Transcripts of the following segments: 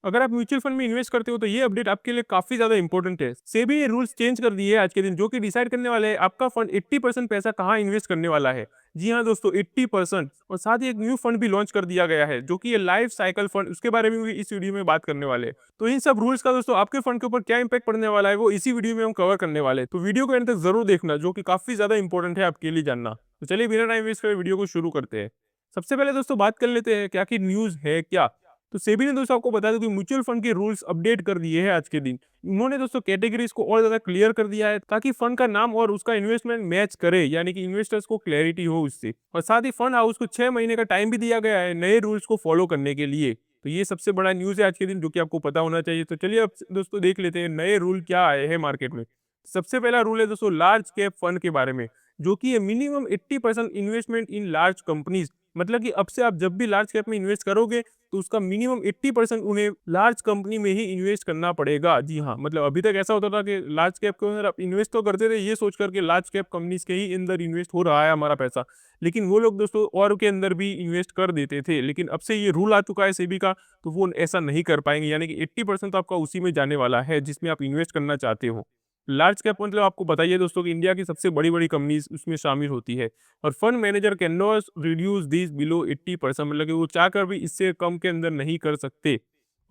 अगर आप mutual fund में इन्वेस्ट करते हो तो ये अपडेट आपके लिए काफी ज्यादा इंपॉर्टेंट है। सेबी ने रूल्स चेंज कर दिए है आज के दिन, जो कि डिसाइड करने वाले है आपका फंड 80% पैसा कहाँ इन्वेस्ट करने वाला है। जी हाँ दोस्तों, 80%। और साथ ही एक न्यू फंड भी लॉन्च कर दिया गया है, जो कि ये लाइफ साइकिल फंड, उसके बारे में भी इस वीडियो में बात करने वाले हैं। तो इन सब रूल्स का दोस्तों आपके फंड के ऊपर क्या इंपैक्ट पड़ने वाला है, वो इसी वीडियो में हम कवर करने वाले हैं। तो वीडियो को एंड तक जरूर देखना, जो कि काफी ज्यादा इंपॉर्टेंट है आपके लिए जानना। तो चलिए बिना टाइम वेस्ट करे वीडियो को शुरू करते हैं। सबसे पहले दोस्तों बात कर लेते हैं क्या कि न्यूज़ है क्या। तो सेबी ने दोस्तों आपको बता दूं कि म्यूचुअल फंड के रूल्स अपडेट कर दिए हैं आज के दिन। उन्होंने दोस्तों कैटेगरीज को और ज्यादा क्लियर कर दिया है, ताकि फंड का नाम और उसका इन्वेस्टमेंट मैच करे, यानी कि इन्वेस्टर्स को क्लैरिटी हो उससे। और साथ ही फंड हाउस को 6 महीने का टाइम भी दिया गया है नए रूल्स को फॉलो करने के लिए। तो ये सबसे बड़ा न्यूज़ है आज के दिन, जो कि आपको पता होना चाहिए। तो चलिए अब दोस्तों देख लेते हैं नए रूल क्या आए हैं मार्केट में। सबसे पहला रूल है दोस्तों लार्ज कैप फंड के बारे में, जो कि minimum 80% investment in large companies. मतलब कि अब से आप जब भी लार्ज कैप में इन्वेस्ट करोगे, तो उसका मिनिमम 80% उन्हें लार्ज कंपनी में ही इन्वेस्ट करना पड़ेगा। जी हाँ, मतलब अभी तक ऐसा होता था कि लार्ज कैप के अंदर आप इन्वेस्ट तो करते थे ये सोच करके लार्ज कैप कंपनीज के ही अंदर इन्वेस्ट हो रहा है हमारा पैसा, लेकिन वो लोग दोस्तों और के अंदर भी इन्वेस्ट कर देते थे। लेकिन अब से ये रूल आ चुका है सेबी का, तो वो ऐसा नहीं कर पाएंगे, यानी कि 80% तो आपका उसी में जाने वाला है जिसमें आप इन्वेस्ट करना चाहते हो। लार्ज कैप मतलब आपको बताइए दोस्तों कि इंडिया की सबसे बड़ी बड़ी कंपनीज उसमें शामिल होती है। और fund manager can not reduce this below 80%, मतलब कि वो चाहकर भी इससे कम के अंदर नहीं कर सकते।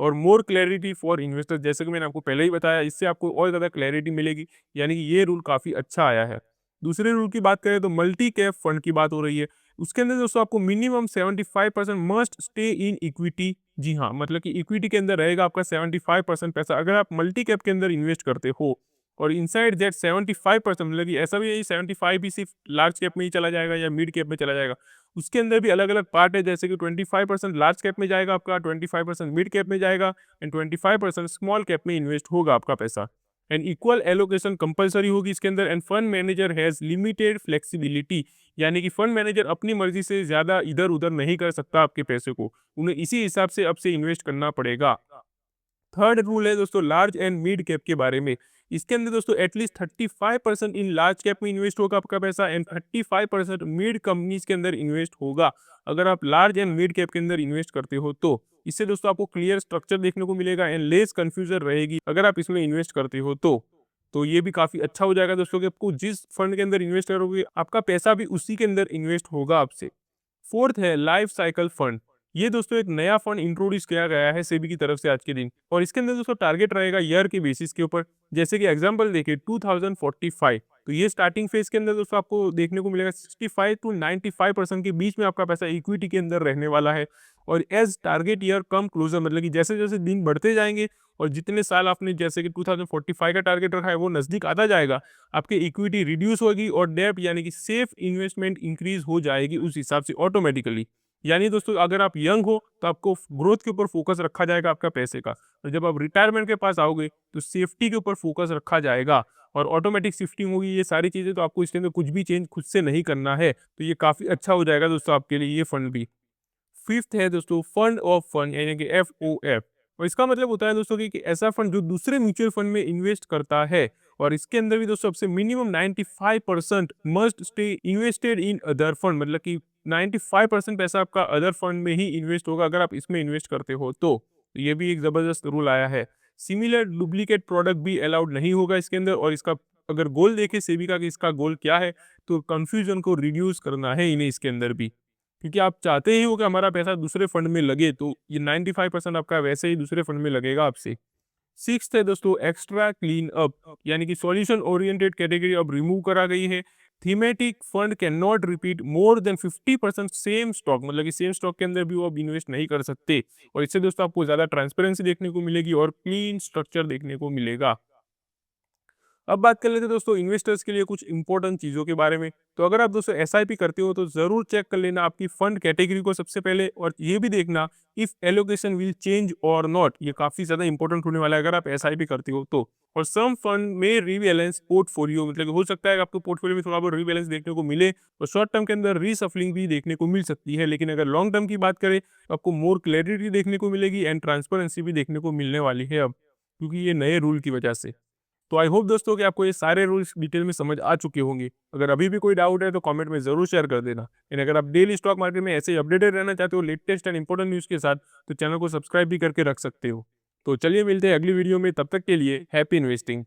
और मोर क्लैरिटी फॉर इन्वेस्टर, जैसे कि मैंने आपको पहले ही बताया, इससे आपको और ज़्यादा क्लैरिटी मिलेगी, यानी कि ये रूल काफ़ी अच्छा आया है। दूसरे रूल की बात करें तो मल्टी कैप फंड की बात हो रही है। उसके अंदर दोस्तों आपको minimum 75% must stay in equity. जी हाँ, मतलब कि इक्विटी के अंदर रहेगा आपका 75% पैसा, अगर आप मल्टी कैप के अंदर इन्वेस्ट करते हो। और इनसाइड दैट 75%, मतलब कि ऐसा भी है 75 भी सिर्फ लार्ज कैप में ही चला जाएगा या मिड कैप में चला जाएगा। उसके अंदर भी अलग अलग पार्ट है, जैसे कि 25% लार्ज कैप में जाएगा आपका, 25% मिड कैप में जाएगा, एंड 25% स्मॉल कैप में इन्वेस्ट होगा आपका पैसा। एंड इक्वल एलोकेशन कंपलसरी होगी इसके अंदर। End fund manager has limited flexibility, यानी कि फंड मैनेजर अपनी मर्जी से ज्यादा इधर उधर नहीं कर सकता आपके पैसे को, उन्हें इसी हिसाब से अब से इन्वेस्ट करना पड़ेगा। थर्ड रूल है दोस्तों लार्ज एंड मिड कैप के बारे में। इसके अंदर दोस्तों एटलीस्ट 35% इन लार्ज कैप में इन्वेस्ट होगा आपका पैसा, एंड 35% मिड कंपनीज के अंदर इन्वेस्ट होगा, अगर आप लार्ज एंड मिड कैप के अंदर इन्वेस्ट करते हो तो। इससे दोस्तों आपको क्लियर स्ट्रक्चर देखने को मिलेगा एंड लेस कंफ्यूजन रहेगी अगर आप इसमें इन्वेस्ट करते हो तो ये भी काफी अच्छा हो जाएगा दोस्तों कि आपको जिस फंड के अंदर इन्वेस्ट करोगे आपका पैसा भी उसी के अंदर इन्वेस्ट होगा आपसे। फोर्थ है लाइफ साइकिल फंड। ये दोस्तों एक नया फंड इंट्रोड्यूस किया गया है सेबी की तरफ से आज के दिन, और इसके अंदर दोस्तों टारगेट रहेगा ईयर के बेसिस के ऊपर। जैसे कि एग्जांपल देखिए 2045, तो ये स्टार्टिंग फेज के अंदर दोस्तों आपको देखने को मिलेगा 65 टू 95% के बीच में आपका पैसा इक्विटी के अंदर रहने वाला है। और as target year come closer, मतलब कि जैसे जैसे दिन बढ़ते जाएंगे और जितने साल आपने जैसे कि 2045 का टारगेट रखा है वो नजदीक आता जाएगा, आपकी इक्विटी रिड्यूस होगी और डेप यानी कि सेफ इन्वेस्टमेंट इंक्रीज हो जाएगी उस हिसाब से ऑटोमेटिकली। यानी दोस्तों अगर आप यंग हो तो आपको ग्रोथ के ऊपर फोकस रखा जाएगा आपका पैसे का, और जब आप रिटायरमेंट के पास आओगे तो सेफ्टी के ऊपर फोकस रखा जाएगा, और ऑटोमेटिक शिफ्टिंग होगी, ये सारी चीजें। तो आपको इसके अंदर कुछ भी चेंज खुद से नहीं करना है, तो ये काफी अच्छा हो जाएगा दोस्तों आपके लिए ये फंड भी। फिफ्थ है दोस्तों फंड ऑफ फंड, यानी कि FOF। और इसका मतलब होता है दोस्तों कि ऐसा फंड जो दूसरे म्यूचुअल फंड में इन्वेस्ट करता है। और इसके अंदर भी दोस्तों सबसे minimum 95% must stay invested in other fund, मतलब कि 95% पैसा आपका अदर फंड में ही इन्वेस्ट होगा अगर आप इसमें इन्वेस्ट करते हो तो। ये भी एक जबरदस्त रूल आया है। सिमिलर डुप्लीकेट प्रोडक्ट भी अलाउड नहीं होगा इसके अंदर। और इसका अगर गोल देखे सेबी का कि इसका गोल क्या है, तो कंफ्यूजन को रिड्यूस करना है इन्हें इसके अंदर भी, क्योंकि आप चाहते ही हो कि हमारा पैसा दूसरे फंड में लगे, तो ये 95% आपका वैसे ही दूसरे फंड में लगेगा आपसे। सिक्स्थ है दोस्तों एक्स्ट्रा क्लीन अप, यानी कि सॉल्यूशन ओरिएंटेड कैटेगरी अब रिमूव करा गई है। Thematic fund can not repeat more than 50% same stock, मतलब कि सेम स्टॉक के अंदर भी वो अब इन्वेस्ट नहीं कर सकते। और इससे दोस्तों आपको ज्यादा ट्रांसपेरेंसी देखने को मिलेगी और क्लीन स्ट्रक्चर देखने को मिलेगा। अब बात कर लेते हैं दोस्तों इन्वेस्टर्स के लिए कुछ इंपॉर्टेंट चीज़ों के बारे में। तो अगर आप दोस्तों एसआईपी करते हो तो ज़रूर चेक कर लेना आपकी फंड कैटेगरी को सबसे पहले, और ये भी देखना इफ एलोकेशन विल चेंज और नॉट। ये काफ़ी ज़्यादा इंपॉर्टेंट होने वाला है अगर आप एसआईपी करते हो तो। और सम फंड में रीबैलेंस पोर्टफोलियो, मतलब कि हो सकता है कि आपको पोर्टफोलियो में थोड़ा बहुत रीबैलेंस देखने को मिले, और शॉर्ट टर्म के अंदर रीसफलिंग भी देखने को मिल सकती है। लेकिन अगर लॉन्ग टर्म की बात करें तो आपको मोर क्लैरिटी देखने को मिलेगी एंड ट्रांसपेरेंसी भी देखने को मिलने वाली है अब, क्योंकि ये नए रूल की वजह से। तो आई होप दोस्तों कि आपको ये सारे रूल्स डिटेल में समझ आ चुके होंगे। अगर अभी भी कोई डाउट है तो कमेंट में जरूर शेयर कर देना। एंड अगर आप डेली स्टॉक मार्केट में ऐसे ही अपडेटेड रहना चाहते हो लेटेस्ट एंड इंपॉर्टेंट न्यूज़ के साथ, तो चैनल को सब्सक्राइब भी करके रख सकते हो। तो चलिए मिलते हैं अगली वीडियो में, तब तक के लिए हैप्पी इन्वेस्टिंग।